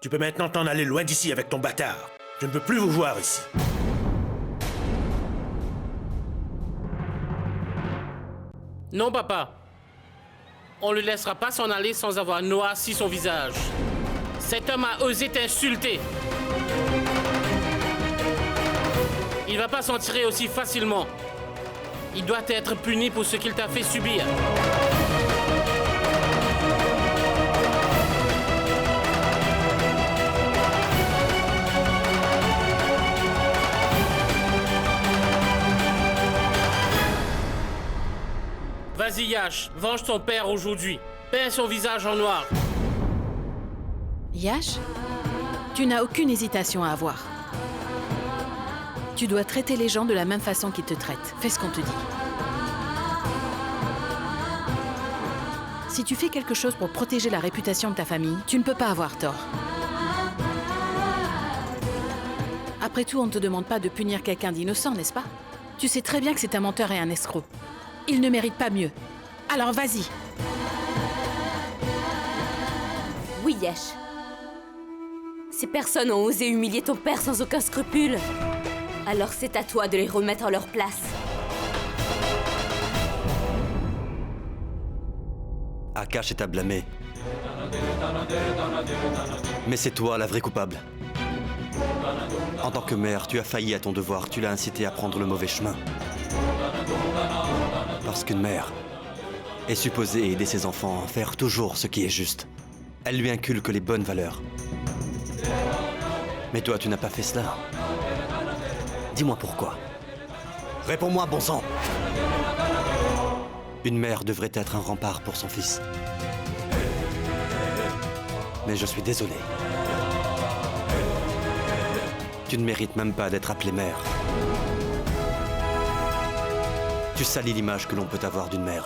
Tu peux maintenant t'en aller loin d'ici avec ton bâtard. Je ne veux plus vous voir ici. Non, papa. On ne le laissera pas s'en aller sans avoir noirci son visage. Cet homme a osé t'insulter. Il va pas s'en tirer aussi facilement. Il doit être puni pour ce qu'il t'a fait subir. Vas-y, Yash, venge ton père aujourd'hui. Peins son visage en noir. Yash, tu n'as aucune hésitation à avoir. Tu dois traiter les gens de la même façon qu'ils te traitent. Fais ce qu'on te dit. Si tu fais quelque chose pour protéger la réputation de ta famille, tu ne peux pas avoir tort. Après tout, on ne te demande pas de punir quelqu'un d'innocent, n'est-ce pas? Tu sais très bien que c'est un menteur et un escroc. Il ne mérite pas mieux. Alors vas-y. Oui, Yash. Ces personnes ont osé humilier ton père sans aucun scrupule. Alors c'est à toi de les remettre en leur place. Akash est à blâmer. Mais c'est toi la vraie coupable. En tant que mère, tu as failli à ton devoir. Tu l'as incité à prendre le mauvais chemin. Parce qu'une mère est supposée aider ses enfants à faire toujours ce qui est juste. Elle lui inculque les bonnes valeurs. Mais toi, tu n'as pas fait cela. Dis-moi pourquoi. Réponds-moi, bon sang. Une mère devrait être un rempart pour son fils. Mais je suis désolé. Tu ne mérites même pas d'être appelée mère. Tu salis l'image que l'on peut avoir d'une mère.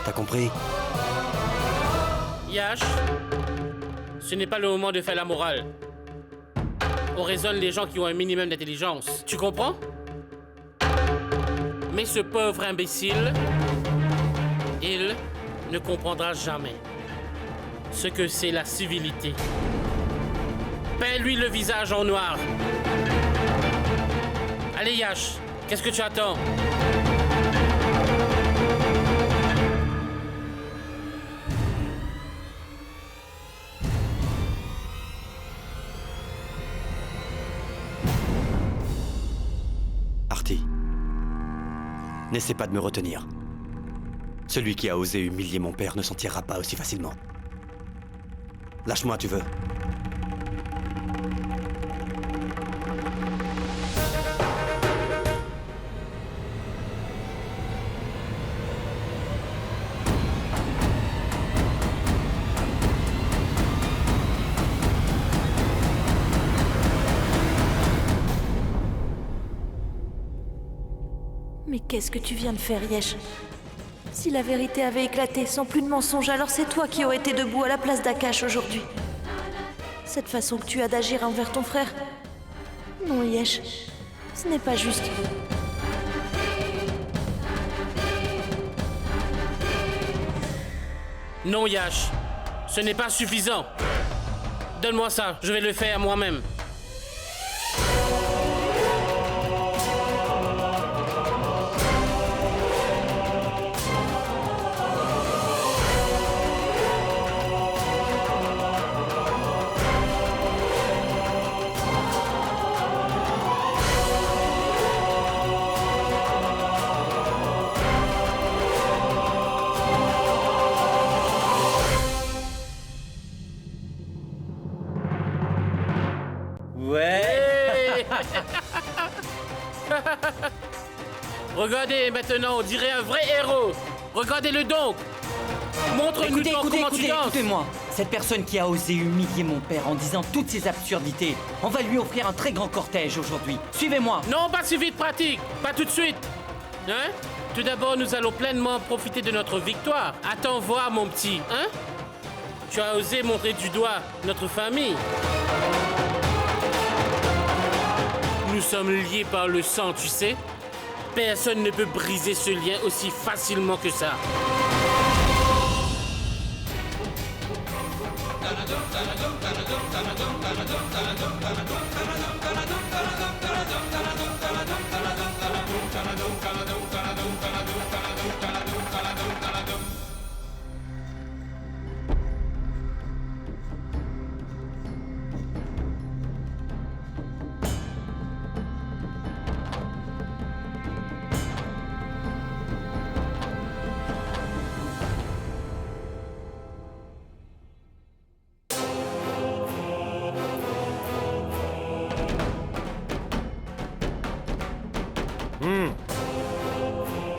T'as compris? Yash, ce n'est pas le moment de faire la morale. On raisonne les gens qui ont un minimum d'intelligence. Tu comprends? Mais ce pauvre imbécile, il ne comprendra jamais ce que c'est la civilité. Peins-lui le visage en noir. Allez, Yash, qu'est-ce que tu attends? Artie, n'essaie pas de me retenir. Celui qui a osé humilier mon père ne s'en tirera pas aussi facilement. Lâche-moi, tu veux. Mais qu'est-ce que tu viens de faire, Yash? Si la vérité avait éclaté sans plus de mensonges, alors c'est toi qui aurais été debout à la place d'Akash aujourd'hui. Cette façon que tu as d'agir envers ton frère... Non, Yash, ce n'est pas juste. Non, Yash, ce n'est pas suffisant. Donne-moi ça, je vais le faire moi-même. Ouais. Regardez maintenant, on dirait un vrai héros. Regardez-le donc. Montre-nous donc comment tu danses. Écoutez-moi. Cette personne qui a osé humilier mon père en disant toutes ces absurdités, on va lui offrir un très grand cortège aujourd'hui. Suivez-moi. Non, pas si vite, pratique. Pas tout de suite. Hein? Tout d'abord, nous allons pleinement profiter de notre victoire. Attends voir, mon petit. Hein? Tu as osé montrer du doigt notre famille. Nous sommes liés par le sang, tu sais. Personne ne peut briser ce lien aussi facilement que ça.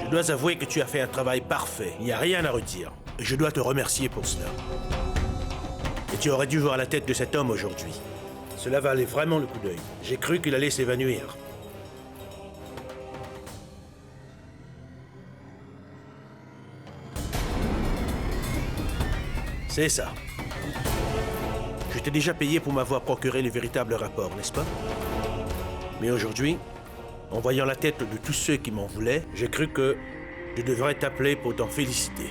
Je dois avouer que tu as fait un travail parfait. Il n'y a rien à redire. Et je dois te remercier pour cela. Et tu aurais dû voir la tête de cet homme aujourd'hui. Cela valait vraiment le coup d'œil. J'ai cru qu'il allait s'évanouir. C'est ça. Je t'ai déjà payé pour m'avoir procuré les véritables rapports, n'est-ce pas? Mais aujourd'hui, en voyant la tête de tous ceux qui m'en voulaient, j'ai cru que je devrais t'appeler pour t'en féliciter.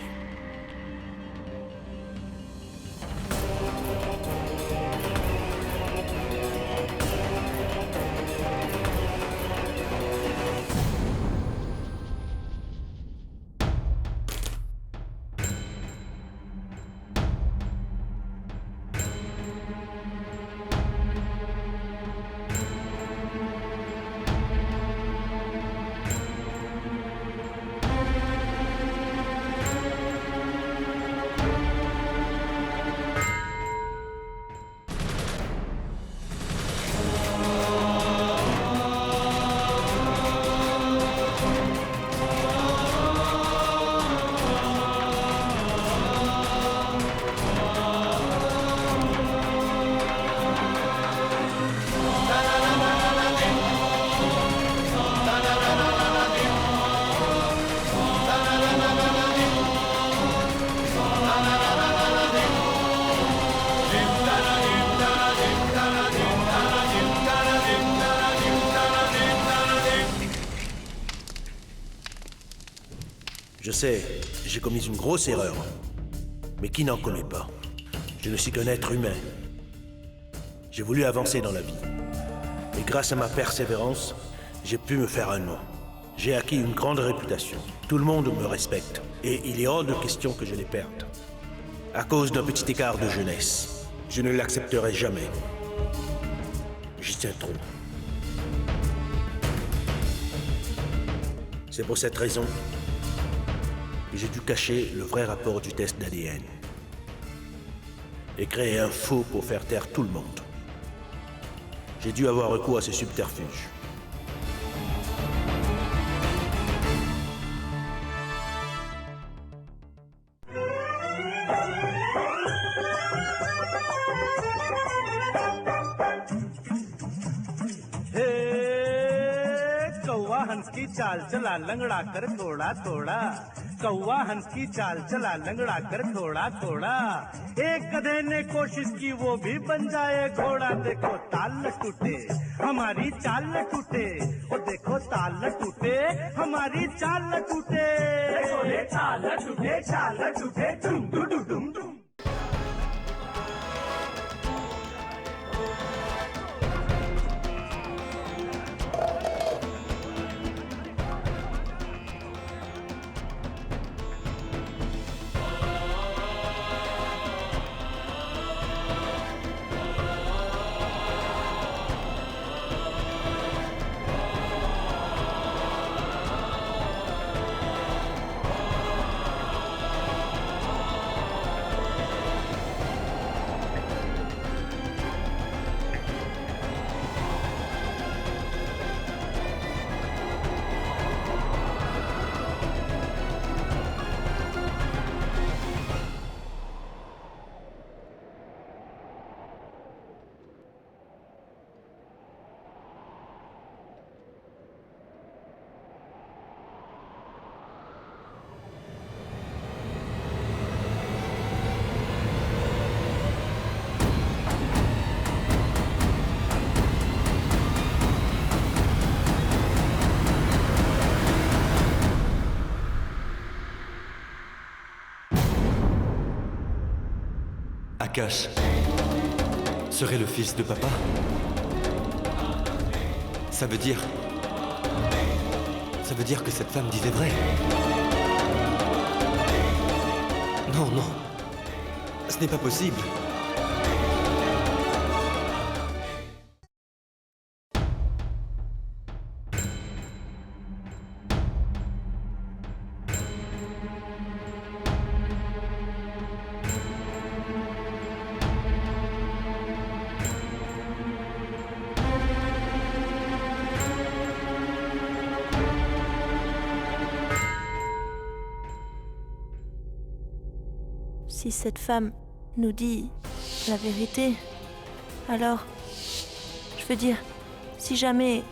Je sais, j'ai commis une grosse erreur. Mais qui n'en commet pas? Je ne suis qu'un être humain. J'ai voulu avancer dans la vie. Et grâce à ma persévérance, j'ai pu me faire un nom. J'ai acquis une grande réputation. Tout le monde me respecte. Et il est hors de question que je les perde. À cause d'un petit écart de jeunesse. Je ne l'accepterai jamais. J'y tiens trop. C'est pour cette raison que j'ai dû cacher le vrai rapport du test d'ADN et créer un faux pour faire taire tout le monde. J'ai dû avoir recours à ce subterfuge. हंस की चाल चला लंगड़ा कर थोड़ा थोड़ा कौवा हंस की चाल चला लंगड़ा कर थोड़ा थोड़ा एक गधे ने कोशिश की वो भी बन जाए घोड़ा देखो ताल न टूटे हमारी चाल न टूटे ओ देखो ताल न टूटे हमारी चाल न टूटे चाल न टूटे डुम डुम डुम डुम Akash. serais le fils de papa? Ça veut dire que cette femme disait vrai. Non, non. Ce n'est pas possible. Si cette femme nous dit la vérité, alors, je veux dire, si jamais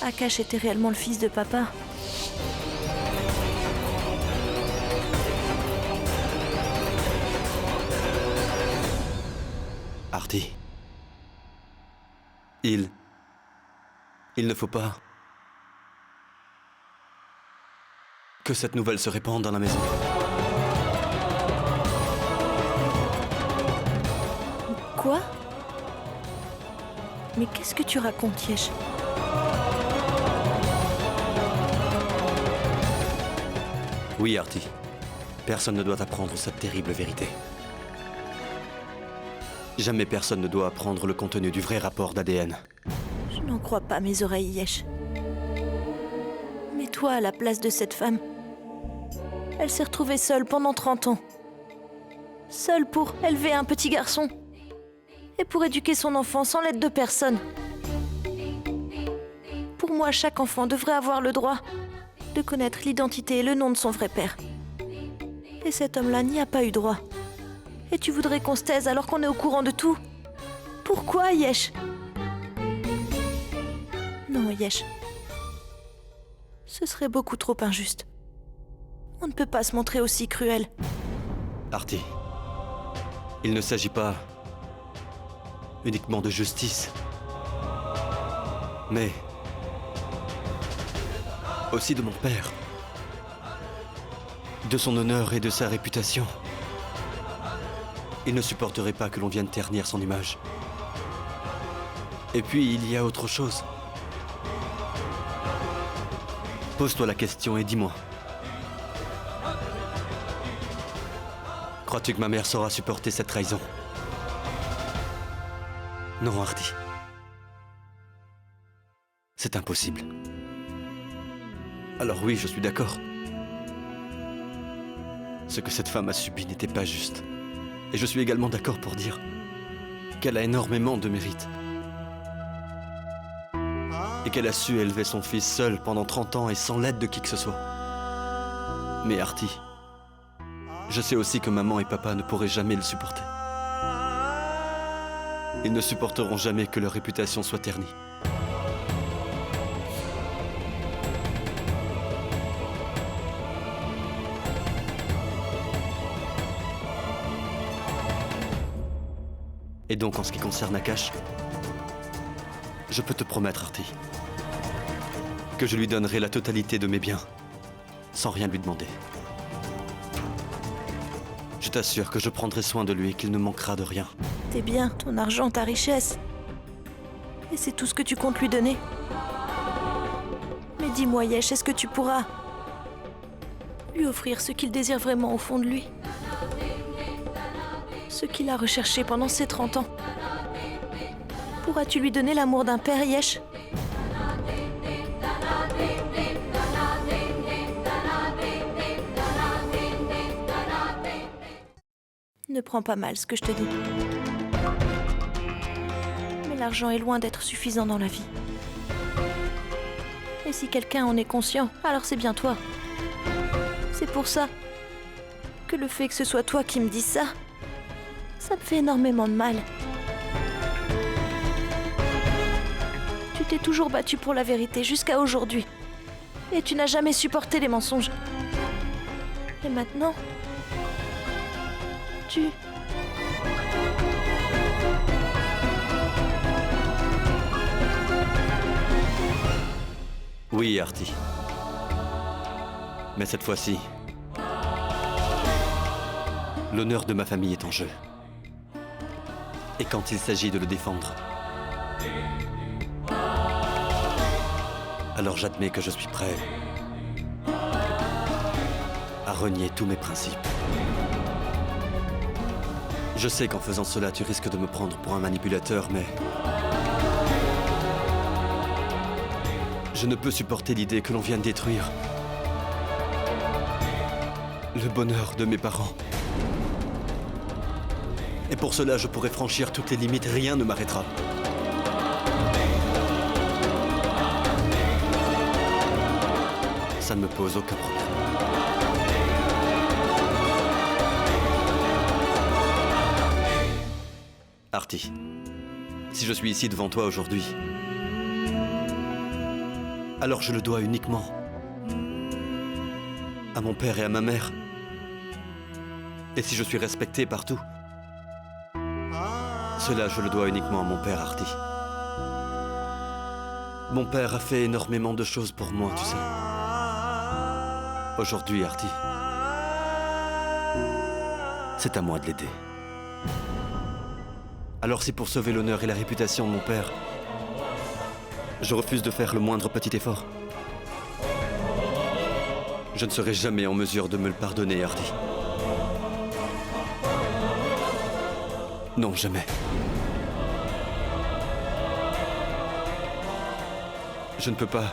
Akash était réellement le fils de papa, Artie. Il ne faut pas que cette nouvelle se répande dans la maison. Quoi? Mais qu'est-ce que tu racontes, Yesh? Oui, Artie. Personne ne doit apprendre cette terrible vérité. Jamais personne ne doit apprendre le contenu du vrai rapport d'ADN. Je n'en crois pas mes oreilles, Yesh. Mets-toi à la place de cette femme. Elle s'est retrouvée seule pendant 30 ans. Seule pour élever un petit garçon. Et pour éduquer son enfant sans l'aide de personne. Pour moi, chaque enfant devrait avoir le droit de connaître l'identité et le nom de son vrai père. Et cet homme-là n'y a pas eu droit. Et tu voudrais qu'on se taise alors qu'on est au courant de tout? Pourquoi, Yesh? Non, Yesh. Ce serait beaucoup trop injuste. On ne peut pas se montrer aussi cruel. Artie, il ne s'agit pas uniquement de justice, mais aussi de mon père, de son honneur et de sa réputation. Il ne supporterait pas que l'on vienne ternir son image. Et puis, il y a autre chose. Pose-toi la question et dis-moi. Crois-tu que ma mère saura supporter cette trahison? Non, Artie. C'est impossible. Alors oui, je suis d'accord. Ce que cette femme a subi n'était pas juste. Et je suis également d'accord pour dire qu'elle a énormément de mérite. Et qu'elle a su élever son fils seule pendant 30 ans et sans l'aide de qui que ce soit. Mais Artie, je sais aussi que maman et papa ne pourraient jamais le supporter. Ils ne supporteront jamais que leur réputation soit ternie. Et donc, en ce qui concerne Akash, je peux te promettre, Artie, que je lui donnerai la totalité de mes biens, sans rien lui demander. Je t'assure que je prendrai soin de lui et qu'il ne manquera de rien. Tes biens, ton argent, ta richesse. Et c'est tout ce que tu comptes lui donner. Mais dis-moi, Yesh, est-ce que tu pourras lui offrir ce qu'il désire vraiment au fond de lui? Ce qu'il a recherché pendant ces 30 ans. Pourras-tu lui donner l'amour d'un père, Yesh? Ne prends pas mal ce que je te dis. Mais l'argent est loin d'être suffisant dans la vie. Et si quelqu'un en est conscient, alors c'est bien toi. C'est pour ça que le fait que ce soit toi qui me dises ça, ça me fait énormément de mal. Tu t'es toujours battu pour la vérité jusqu'à aujourd'hui. Et tu n'as jamais supporté les mensonges. Et maintenant, tu... Oui, Artie. Mais cette fois-ci, l'honneur de ma famille est en jeu. Et quand il s'agit de le défendre, alors j'admets que je suis prêt à renier tous mes principes. Je sais qu'en faisant cela, tu risques de me prendre pour un manipulateur, mais je ne peux supporter l'idée que l'on vienne détruire le bonheur de mes parents. Et pour cela, je pourrais franchir toutes les limites, rien ne m'arrêtera. Ça ne me pose aucun problème. Artie, si je suis ici devant toi aujourd'hui, alors je le dois uniquement à mon père et à ma mère. Et si je suis respecté partout, cela je le dois uniquement à mon père, Artie. Mon père a fait énormément de choses pour moi, tu sais. Aujourd'hui, Artie, c'est à moi de l'aider. Alors si pour sauver l'honneur et la réputation de mon père, je refuse de faire le moindre petit effort, je ne serai jamais en mesure de me le pardonner, Artie. Non, jamais. Je ne peux pas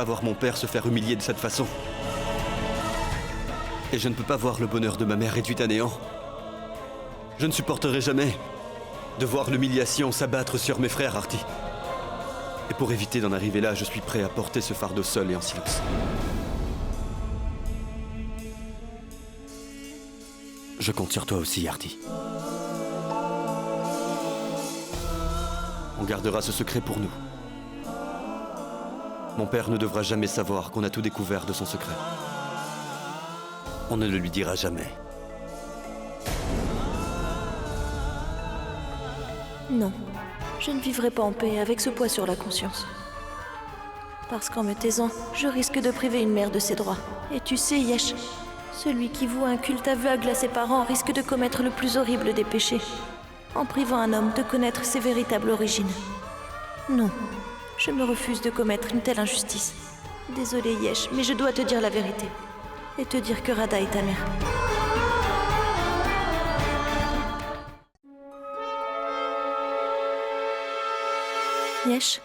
voir mon père se faire humilier de cette façon. Et je ne peux pas voir le bonheur de ma mère réduit à néant. Je ne supporterai jamais de voir l'humiliation s'abattre sur mes frères, Artie. Et pour éviter d'en arriver là, je suis prêt à porter ce fardeau seul et en silence. Je compte sur toi aussi, Artie. On gardera ce secret pour nous. Mon père ne devra jamais savoir qu'on a tout découvert de son secret. On ne le lui dira jamais. Non, je ne vivrai pas en paix avec ce poids sur la conscience. Parce qu'en me taisant, je risque de priver une mère de ses droits. Et tu sais, Yesh, celui qui voue un culte aveugle à ses parents risque de commettre le plus horrible des péchés, en privant un homme de connaître ses véritables origines. Non, je me refuse de commettre une telle injustice. Désolée, Yesh, mais je dois te dire la vérité. Et te dire que Radha est ta mère. Yesh.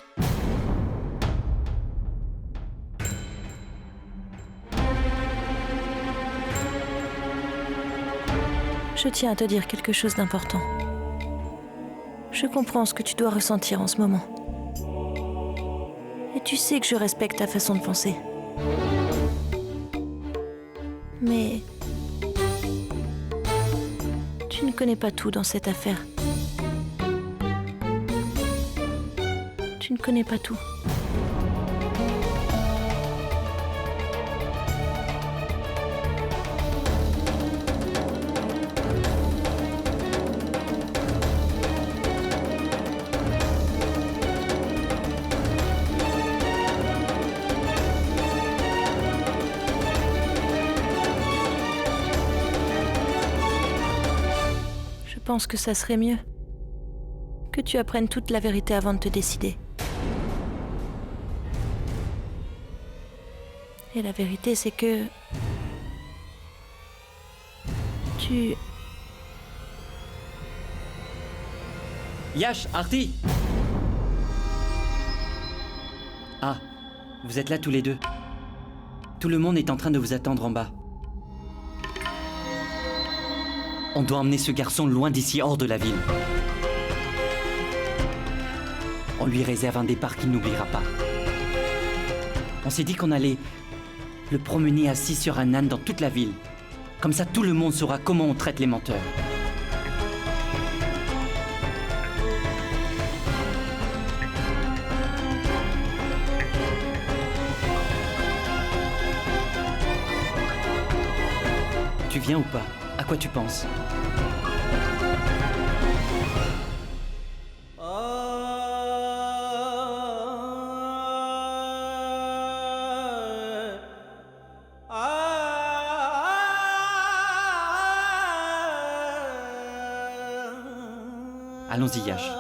Je tiens à te dire quelque chose d'important. Je comprends ce que tu dois ressentir en ce moment. Et tu sais que je respecte ta façon de penser. Mais tu ne connais pas tout dans cette affaire. Tu ne connais pas tout. Je pense que ça serait mieux que tu apprennes toute la vérité avant de te décider. Et la vérité, c'est que tu... Yash, Artie! Ah, vous êtes là tous les deux. Tout le monde est en train de vous attendre en bas. On doit emmener ce garçon loin d'ici, hors de la ville. On lui réserve un départ qu'il n'oubliera pas. On s'est dit qu'on allait le promener assis sur un âne dans toute la ville. Comme ça, tout le monde saura comment on traite les menteurs. Tu viens ou pas? À quoi tu penses? Allons-y, Yash.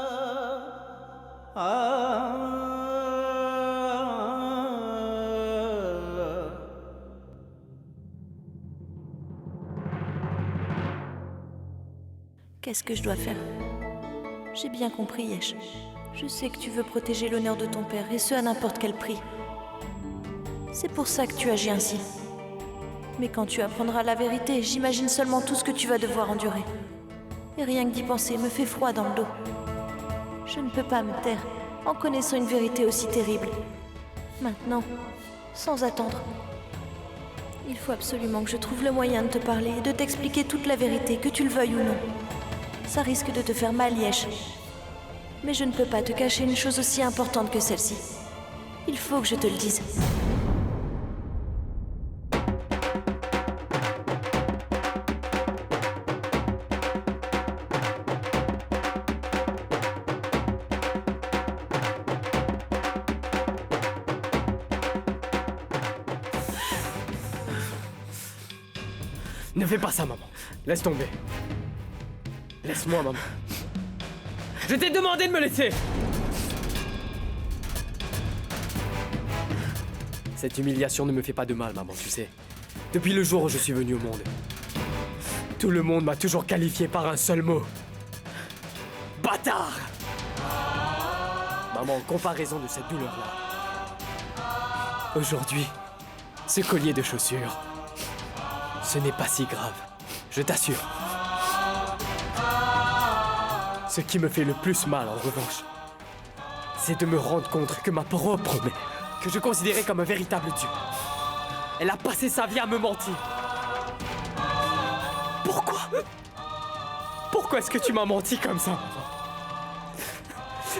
Qu'est-ce que je dois faire? J'ai bien compris, Yesh. Je sais que tu veux protéger l'honneur de ton père, et ce à n'importe quel prix. C'est pour ça que tu agis ainsi. Mais quand tu apprendras la vérité, j'imagine seulement tout ce que tu vas devoir endurer. Et rien que d'y penser me fait froid dans le dos. Je ne peux pas me taire en connaissant une vérité aussi terrible. Maintenant, sans attendre. Il faut absolument que je trouve le moyen de te parler et de t'expliquer toute la vérité, que tu le veuilles ou non. Ça risque de te faire mal, Yesh. Mais je ne peux pas te cacher une chose aussi importante que celle-ci. Il faut que je te le dise. Ne fais pas ça, maman. Laisse tomber. Laisse-moi, maman. Je t'ai demandé de me laisser. Cette humiliation ne me fait pas de mal, maman, tu sais. Depuis le jour où je suis venu au monde, tout le monde m'a toujours qualifié par un seul mot. Bâtard! Maman, en comparaison de cette douleur-là, aujourd'hui, ce collier de chaussures, ce n'est pas si grave, je t'assure. Ce qui me fait le plus mal, en revanche, c'est de me rendre compte que ma propre mère, que je considérais comme un véritable dieu, elle a passé sa vie à me mentir. Pourquoi? Pourquoi est-ce que tu m'as menti comme ça, maman?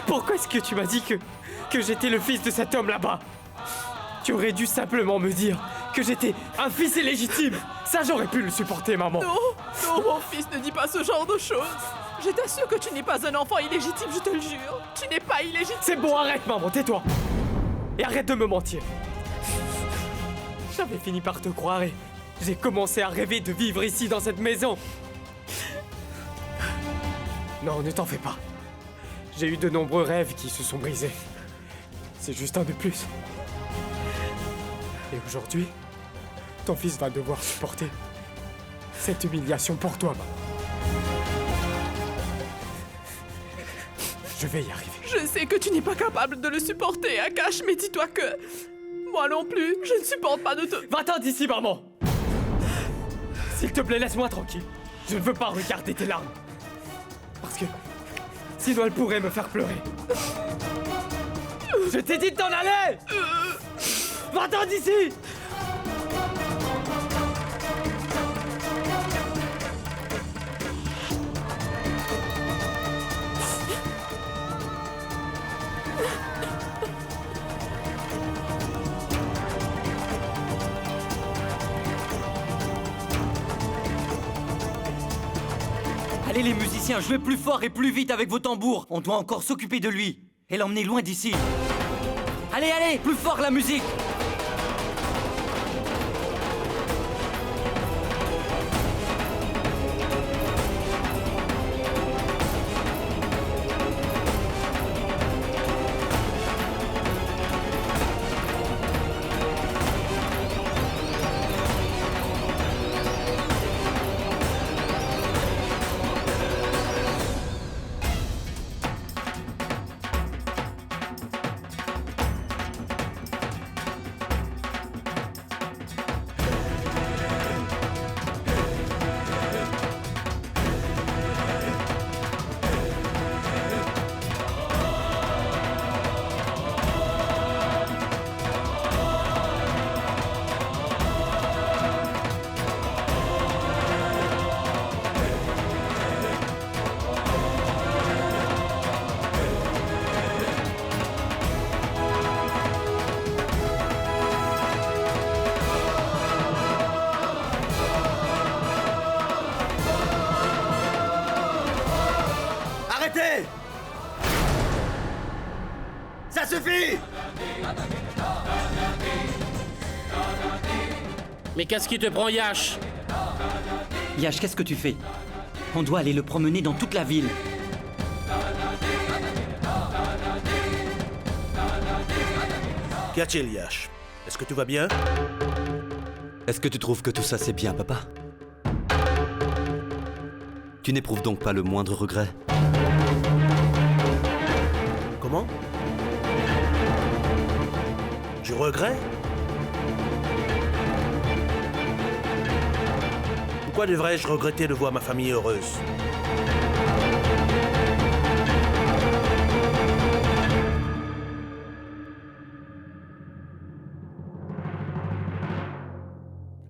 Pourquoi est-ce que tu m'as dit que j'étais le fils de cet homme là-bas? Tu aurais dû simplement me dire que j'étais un fils illégitime. Ça, j'aurais pu le supporter, maman. Non, non, mon fils, ne dis pas ce genre de choses. Je t'assure que tu n'es pas un enfant illégitime, je te le jure. Tu n'es pas illégitime. C'est bon, arrête, maman, tais-toi. Et arrête de me mentir. J'avais fini par te croire et j'ai commencé à rêver de vivre ici dans cette maison. Non, ne t'en fais pas. J'ai eu de nombreux rêves qui se sont brisés. C'est juste un de plus. Et aujourd'hui, ton fils va devoir supporter cette humiliation pour toi, maman. Je vais y arriver. Je sais que tu n'es pas capable de le supporter, Akash, mais dis-toi que... moi non plus, je ne supporte pas de te... Va-t'en d'ici, maman! S'il te plaît, laisse-moi tranquille. Je ne veux pas regarder tes larmes. Parce que... sinon elle pourrait me faire pleurer. Je t'ai dit de t'en aller! Va-t'en d'ici! Allez les musiciens, jouez plus fort et plus vite avec vos tambours. On doit encore s'occuper de lui et l'emmener loin d'ici. Allez, allez, plus fort la musique. Arrêtez! Ça suffit! Mais qu'est-ce qui te prend, Yash? Yash, qu'est-ce que tu fais? On doit aller le promener dans toute la ville. Qu'y a-t-il, Yash? Est-ce que tout va bien? Est-ce que tu trouves que tout ça c'est bien, papa? Tu n'éprouves donc pas le moindre regret? Comment? Du regret? Pourquoi devrais-je regretter de voir ma famille heureuse?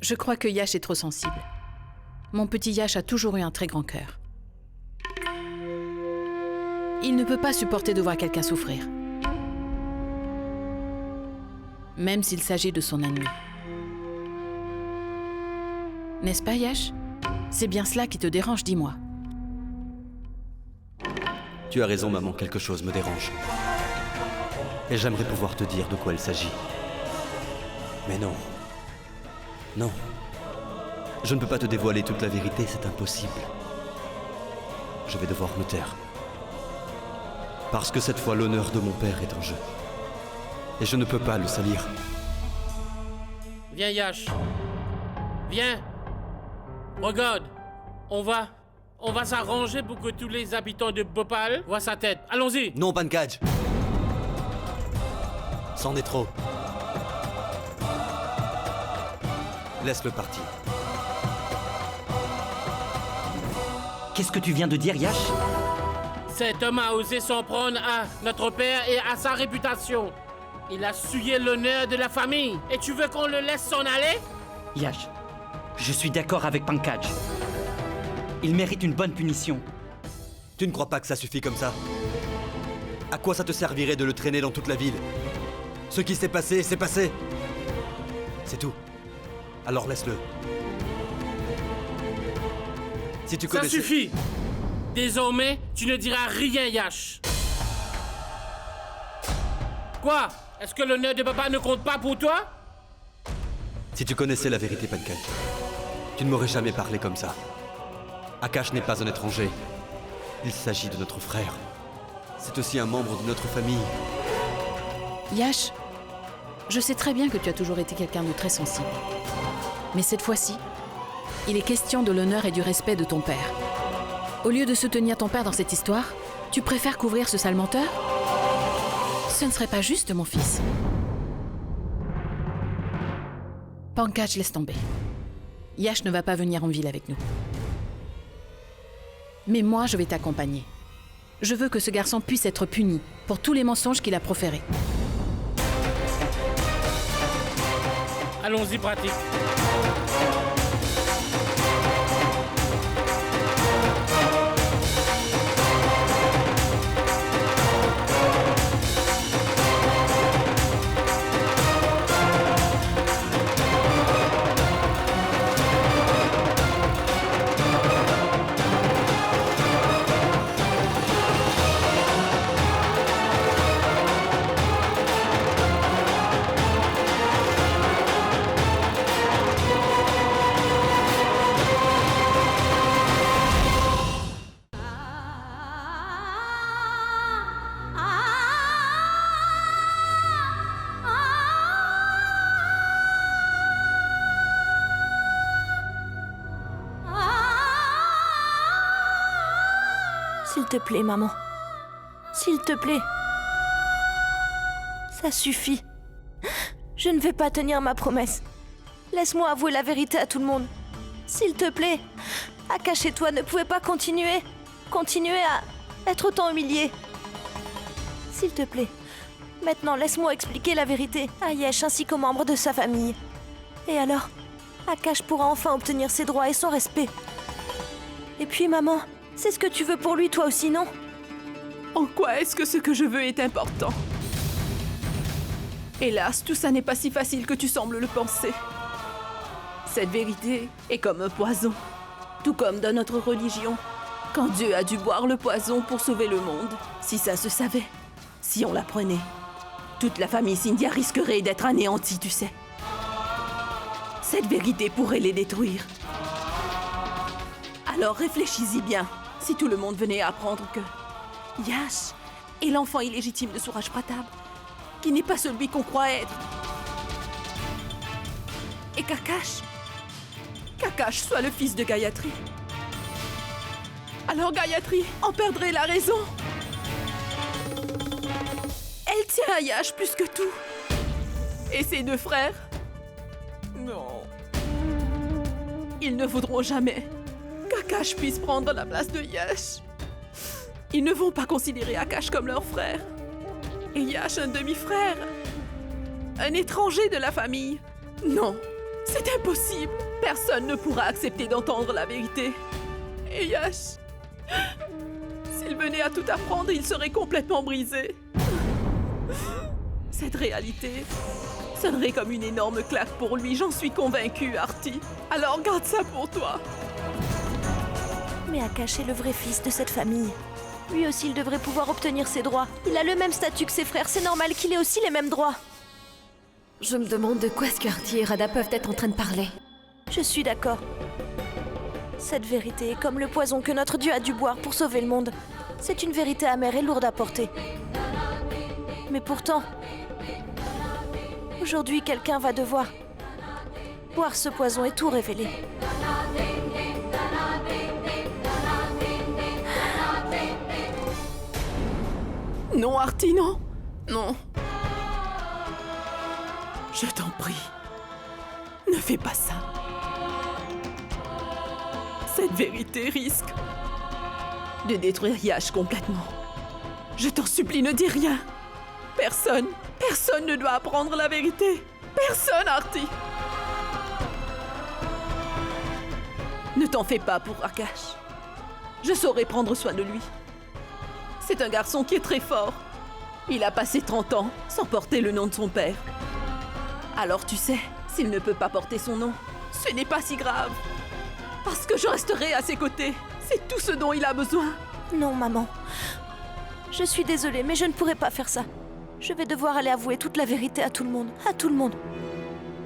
Je crois que Yash est trop sensible. Mon petit Yash a toujours eu un très grand cœur. Il ne peut pas supporter de voir quelqu'un souffrir. Même s'il s'agit de son ennemi. N'est-ce pas, Yash? C'est bien cela qui te dérange, dis-moi. Tu as raison, maman, quelque chose me dérange. Et j'aimerais pouvoir te dire de quoi il s'agit. Mais non. Non. Je ne peux pas te dévoiler toute la vérité, c'est impossible. Je vais devoir me taire. Parce que cette fois, l'honneur de mon père est en jeu. Et je ne peux pas le salir. Viens, Yash. Viens. Regarde. On va s'arranger pour que tous les habitants de Bhopal voient sa tête. Allons-y. Non, Pankaj. C'en est trop. Laisse-le partir. Qu'est-ce que tu viens de dire, Yash? Cet homme a osé s'en prendre à notre père et à sa réputation. Il a souillé l'honneur de la famille. Et tu veux qu'on le laisse s'en aller? Yash, je suis d'accord avec Pankaj. Il mérite une bonne punition. Tu ne crois pas que ça suffit comme ça? À quoi ça te servirait de le traîner dans toute la ville? Ce qui s'est passé, c'est passé. C'est tout. Alors laisse-le. Si tu connaissais... Ça suffit. Désormais, tu ne diras rien, Yash. Quoi? Est-ce que l'honneur de papa ne compte pas pour toi? Si tu connaissais la vérité, Pankaj, tu ne m'aurais jamais parlé comme ça. Akash n'est pas un étranger. Il s'agit de notre frère. C'est aussi un membre de notre famille. Yash, je sais très bien que tu as toujours été quelqu'un de très sensible. Mais cette fois-ci, il est question de l'honneur et du respect de ton père. Au lieu de soutenir ton père dans cette histoire, tu préfères couvrir ce sale menteur? Ce ne serait pas juste, mon fils. Pankaj, laisse tomber. Yash ne va pas venir en ville avec nous. Mais moi, je vais t'accompagner. Je veux que ce garçon puisse être puni pour tous les mensonges qu'il a proférés. Allons-y, pratique. S'il te plaît, maman. S'il te plaît. Ça suffit. Je ne vais pas tenir ma promesse. Laisse-moi avouer la vérité à tout le monde. S'il te plaît. Akash et toi ne pouvez pas continuer à être autant humiliés. S'il te plaît. Maintenant, laisse-moi expliquer la vérité à Yash ainsi qu'aux membres de sa famille. Et alors, Akash pourra enfin obtenir ses droits et son respect. Et puis, maman, c'est ce que tu veux pour lui, toi aussi, non? En quoi est-ce que ce que je veux est important? Hélas, tout ça n'est pas si facile que tu sembles le penser. Cette vérité est comme un poison, tout comme dans notre religion. Quand Dieu a dû boire le poison pour sauver le monde, si ça se savait, si on l'apprenait, toute la famille Scindia risquerait d'être anéantie, tu sais. Cette vérité pourrait les détruire. Alors réfléchis-y bien. Si tout le monde venait à apprendre que Yash est l'enfant illégitime de Suraj Pratap, qui n'est pas celui qu'on croit être. Et qu'Akash soit le fils de Gayatri. Alors Gayatri en perdrait la raison. Elle tient à Yash plus que tout. Et ses 2 frères? Non. Ils ne voudront jamais qu'Akash puisse prendre la place de Yash. Ils ne vont pas considérer Akash comme leur frère. Et Yash un demi-frère. Un étranger de la famille. Non, c'est impossible. Personne ne pourra accepter d'entendre la vérité. Et Yash, s'il venait à tout apprendre, il serait complètement brisé. Cette réalité sonnerait comme une énorme claque pour lui, j'en suis convaincue, Artie. Alors garde ça pour toi. Mais Akash est le vrai fils de cette famille. Lui aussi, il devrait pouvoir obtenir ses droits. Il a le même statut que ses frères, c'est normal qu'il ait aussi les mêmes droits. Je me demande de quoi est-ce que Artie et Radha peuvent être en train de parler. Je suis d'accord. Cette vérité est comme le poison que notre dieu a dû boire pour sauver le monde. C'est une vérité amère et lourde à porter. Mais pourtant, aujourd'hui, quelqu'un va devoir boire ce poison et tout révéler. Non, Artie, non. Non. Je t'en prie. Ne fais pas ça. Cette vérité risque de détruire Yash complètement. Je t'en supplie, ne dis rien. Personne ne doit apprendre la vérité. Personne, Artie. Ne t'en fais pas pour Akash. Je saurai prendre soin de lui. C'est un garçon qui est très fort. Il a passé 30 ans sans porter le nom de son père. Alors tu sais, s'il ne peut pas porter son nom, ce n'est pas si grave. Parce que je resterai à ses côtés. C'est tout ce dont il a besoin. Non, maman. Je suis désolée, mais je ne pourrai pas faire ça. Je vais devoir aller avouer toute la vérité à tout le monde. À tout le monde.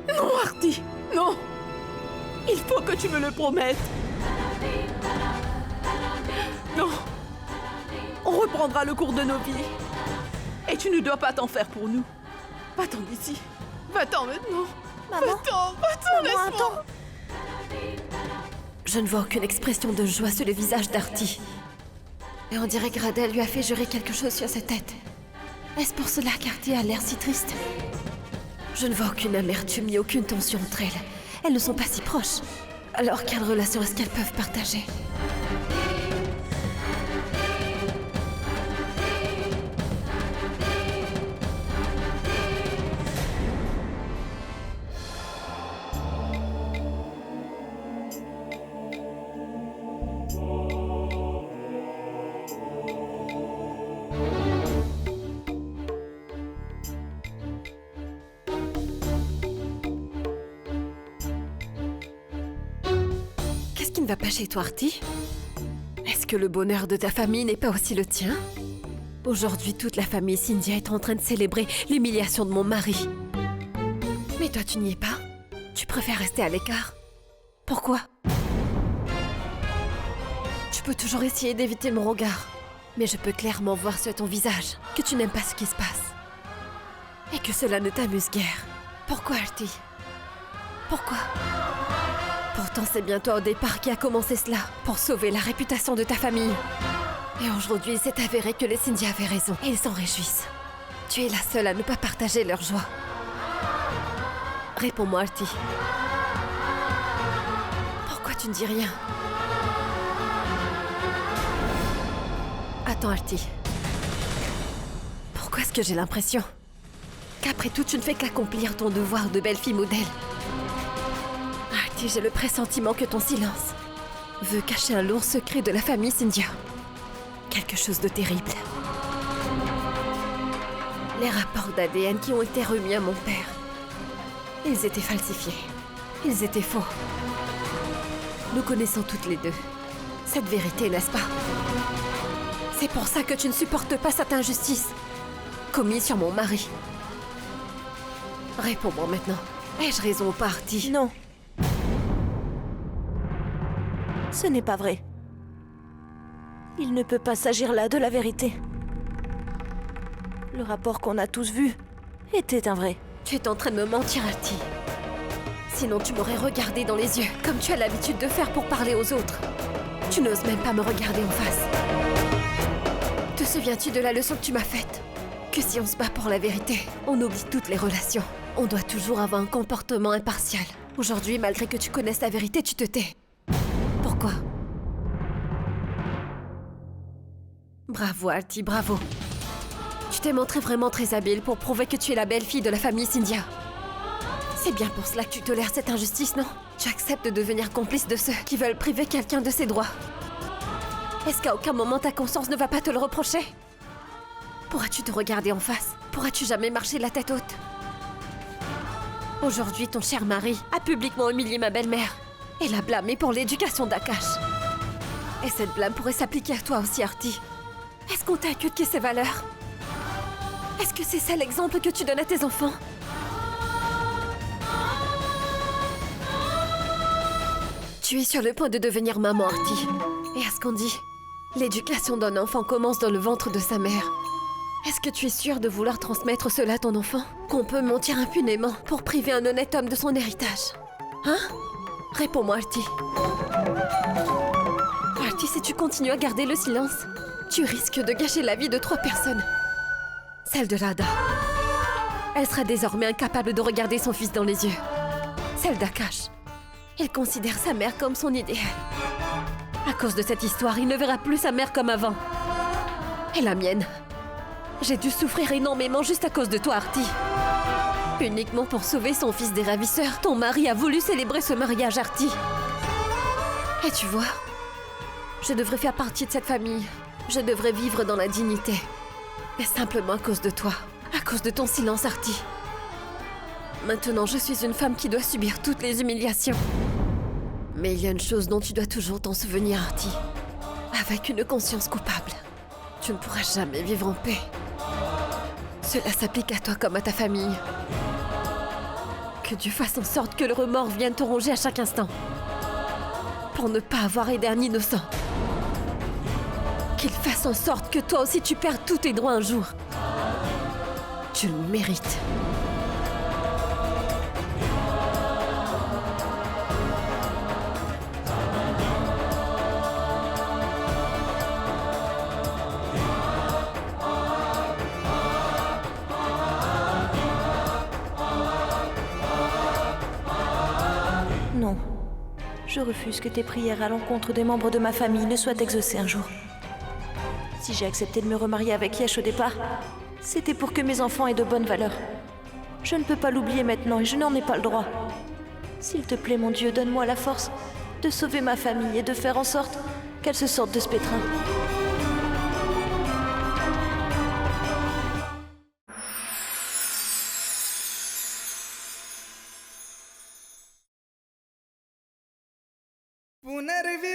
Non, Artie, non. Il faut que tu me le promettes. Non. On reprendra le cours de nos vies. Et tu ne dois pas t'en faire pour nous. Va-t'en d'ici. Va-t'en maintenant. Maman. Va-t'en, laisse-moi. Attends. Je ne vois aucune expression de joie sur le visage d'Artie. Et on dirait que Radha lui a fait jurer quelque chose sur sa tête. Est-ce pour cela qu'Artie a l'air si triste? Je ne vois aucune amertume ni aucune tension entre elles. Elles ne sont pas si proches. Alors quelle relation est-ce qu'elles peuvent partager? Qu'est-ce qui ne va pas chez toi, Artie? Est-ce que le bonheur de ta famille n'est pas aussi le tien? Aujourd'hui, toute la famille Scindia est en train de célébrer l'humiliation de mon mari. Mais toi, tu n'y es pas? Tu préfères rester à l'écart? Pourquoi? Tu peux toujours essayer d'éviter mon regard. Mais je peux clairement voir sur ton visage que tu n'aimes pas ce qui se passe. Et que cela ne t'amuse guère. Pourquoi, Artie? Pourquoi? Pourtant, c'est bien toi au départ qui a commencé cela, pour sauver la réputation de ta famille. Et aujourd'hui, il s'est avéré que les Scindia avaient raison, et ils s'en réjouissent. Tu es la seule à ne pas partager leur joie. Réponds-moi, Artie. Pourquoi tu ne dis rien? Attends, Artie. Pourquoi est-ce que j'ai l'impression qu'après tout, tu ne fais qu'accomplir ton devoir de belle fille modèle? Artie, j'ai le pressentiment que ton silence veut cacher un lourd secret de la famille Scindia. Quelque chose de terrible. Les rapports d'ADN qui ont été remis à mon père. Ils étaient falsifiés. Ils étaient faux. Nous connaissons toutes les deux cette vérité, n'est-ce pas? C'est pour ça que tu ne supportes pas cette injustice commise sur mon mari. Réponds-moi maintenant. Ai-je raison ou pas, Artie? Non. Ce n'est pas vrai. Il ne peut pas s'agir là de la vérité. Le rapport qu'on a tous vu était un vrai. Tu es en train de me mentir, Artie. Sinon, tu m'aurais regardé dans les yeux, comme tu as l'habitude de faire pour parler aux autres. Tu n'oses même pas me regarder en face. Te souviens-tu de la leçon que tu m'as faite? Que si on se bat pour la vérité, on oublie toutes les relations. On doit toujours avoir un comportement impartial. Aujourd'hui, malgré que tu connaisses la vérité, tu te tais. Pourquoi? Bravo, Artie, bravo. Tu t'es montré vraiment très habile pour prouver que tu es la belle-fille de la famille Cynthia. C'est bien pour cela que tu tolères cette injustice, non? Tu acceptes de devenir complice de ceux qui veulent priver quelqu'un de ses droits. Est-ce qu'à aucun moment ta conscience ne va pas te le reprocher? Pourras-tu te regarder en face? Pourras-tu jamais marcher la tête haute? Aujourd'hui, ton cher mari a publiquement humilié ma belle-mère et l'a blâmée pour l'éducation d'Akash. Et cette blâme pourrait s'appliquer à toi aussi, Artie. Est-ce qu'on t'a inculqué ces valeurs? Est-ce que c'est ça l'exemple que tu donnes à tes enfants? Tu es sur le point de devenir maman, Artie. Et à ce qu'on dit, l'éducation d'un enfant commence dans le ventre de sa mère. Est-ce que tu es sûre de vouloir transmettre cela à ton enfant? Qu'on peut mentir impunément pour priver un honnête homme de son héritage? Hein? Réponds-moi, Artie. Artie, si tu continues à garder le silence, tu risques de gâcher la vie de 3 personnes. Celle de Radha. Elle sera désormais incapable de regarder son fils dans les yeux. Celle d'Akash. Il considère sa mère comme son idéal. À cause de cette histoire, il ne verra plus sa mère comme avant. Et la mienne. J'ai dû souffrir énormément juste à cause de toi, Artie. Uniquement pour sauver son fils des ravisseurs, ton mari a voulu célébrer ce mariage, Artie. Et tu vois, je devrais faire partie de cette famille. Je devrais vivre dans la dignité. Et simplement à cause de toi. À cause de ton silence, Artie. Maintenant, je suis une femme qui doit subir toutes les humiliations. Mais il y a une chose dont tu dois toujours t'en souvenir, Artie. Avec une conscience coupable, tu ne pourras jamais vivre en paix. Cela s'applique à toi comme à ta famille. Que Dieu fasse en sorte que le remords vienne te ronger à chaque instant. Pour ne pas avoir aidé un innocent. Qu'il fasse en sorte que toi aussi tu perds tous tes droits un jour. Tu le mérites. Non. Je refuse que tes prières à l'encontre des membres de ma famille ne soient exaucées un jour. Si j'ai accepté de me remarier avec Yesh au départ, c'était pour que mes enfants aient de bonnes valeurs. Je ne peux pas l'oublier maintenant et je n'en ai pas le droit. S'il te plaît, mon Dieu, donne-moi la force de sauver ma famille et de faire en sorte qu'elle se sorte de ce pétrin. पुनर्वि